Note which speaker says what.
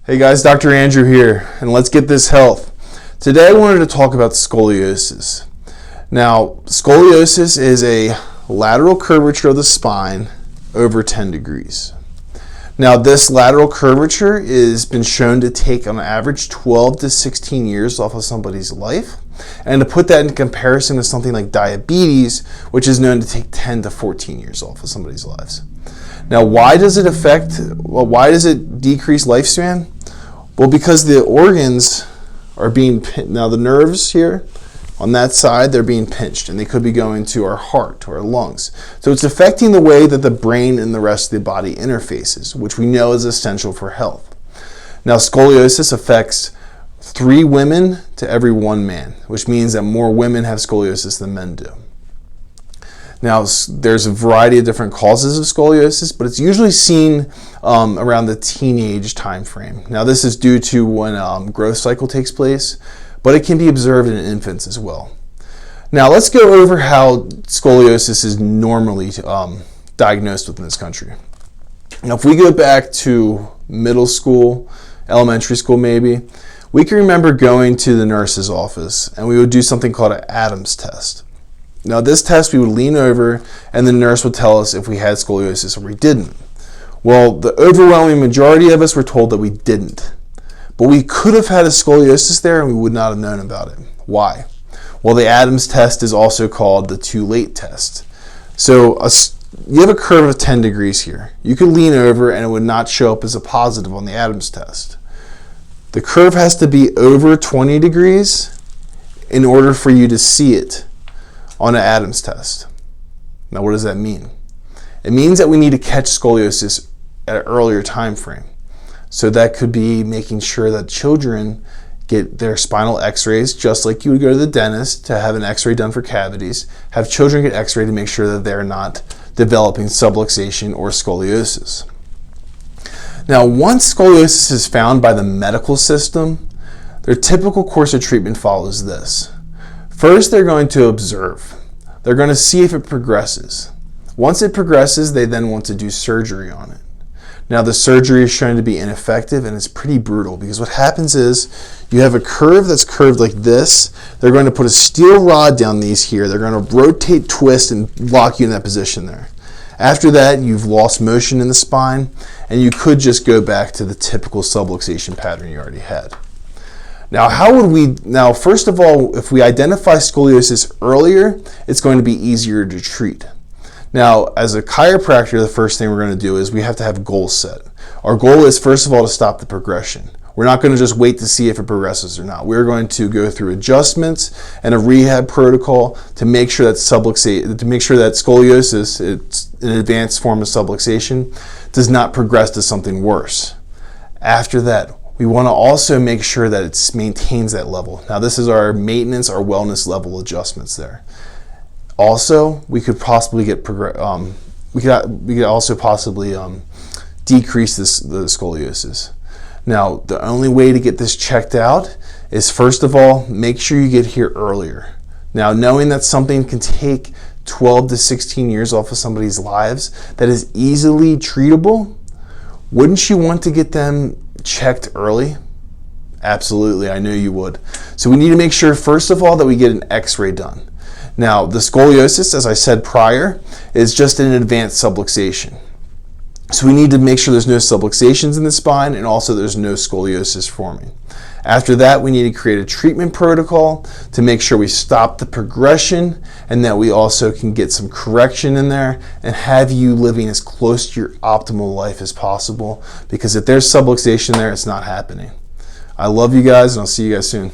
Speaker 1: Hey guys, Dr. Andrew here, and let's get this health. Today I wanted to talk about scoliosis. Now, scoliosis is a lateral curvature of the spine over 10 degrees. Now, this lateral curvature has been shown to take on average 12 to 16 years off of somebody's life. And to put that in comparison to something like diabetes, which is known to take 10 to 14 years off of somebody's lives. Now, why does it decrease lifespan? Well, because the organs are being pinched. Now, the nerves here on that side, they're being pinched, and they could be going to our heart, to our lungs. So it's affecting the way that the brain and the rest of the body interfaces, which we know is essential for health. Now, scoliosis affects 3 women to every 1 man, which means that more women have scoliosis than men do. Now, there's a variety of different causes of scoliosis, but it's usually seen around the teenage time frame. Now, this is due to when growth cycle takes place, but it can be observed in infants as well. Now, let's go over how scoliosis is normally diagnosed within this country. Now, if we go back to middle school, elementary school maybe, we can remember going to the nurse's office and we would do something called an Adams test. Now, this test, we would lean over and the nurse would tell us if we had scoliosis or we didn't. Well, the overwhelming majority of us were told that we didn't. But we could have had a scoliosis there and we would not have known about it. Why? Well, the Adams test is also called the too late test. So you have a curve of 10 degrees here. You could lean over and it would not show up as a positive on the Adams test. The curve has to be over 20 degrees in order for you to see it on an Adams test. Now, what does that mean? It means that we need to catch scoliosis at an earlier time frame. So that could be making sure that children get their spinal x-rays, just like you would go to the dentist to have an x-ray done for cavities. Have children get x-rayed to make sure that they're not developing subluxation or scoliosis. Now, once scoliosis is found by the medical system, their typical course of treatment follows this. First, they're going to observe. They're going to see if it progresses. Once it progresses, they then want to do surgery on it. Now, the surgery is shown to be ineffective and it's pretty brutal because what happens is you have a curve that's curved like this. They're going to put a steel rod down these here. They're going to rotate, twist, and lock you in that position there. After that, you've lost motion in the spine and you could just go back to the typical subluxation pattern you already had. Now, first of all, if we identify scoliosis earlier, it's going to be easier to treat. Now, as a chiropractor, the first thing we're going to do is we have to have goals set. Our goal is, first of all, to stop the progression. We're not going to just wait to see if it progresses or not. We're going to go through adjustments and a rehab protocol to make sure that scoliosis, it's an advanced form of subluxation, does not progress to something worse. After that, we want to also make sure that it maintains that level. Now, this is our maintenance, our wellness level adjustments there. Also, we could possibly decrease the scoliosis. Now, the only way to get this checked out is, first of all, make sure you get here earlier. Now, knowing that something can take 12 to 16 years off of somebody's lives that is easily treatable, wouldn't you want to get them checked early? Absolutely, I know you would. So we need to make sure, first of all, that we get an x-ray done. Now, the scoliosis, as I said prior, is just an advanced subluxation. So we need to make sure there's no subluxations in the spine and also there's no scoliosis forming. After that, we need to create a treatment protocol to make sure we stop the progression and that we also can get some correction in there and have you living as close to your optimal life as possible, because if there's subluxation there, it's not happening. I love you guys and I'll see you guys soon.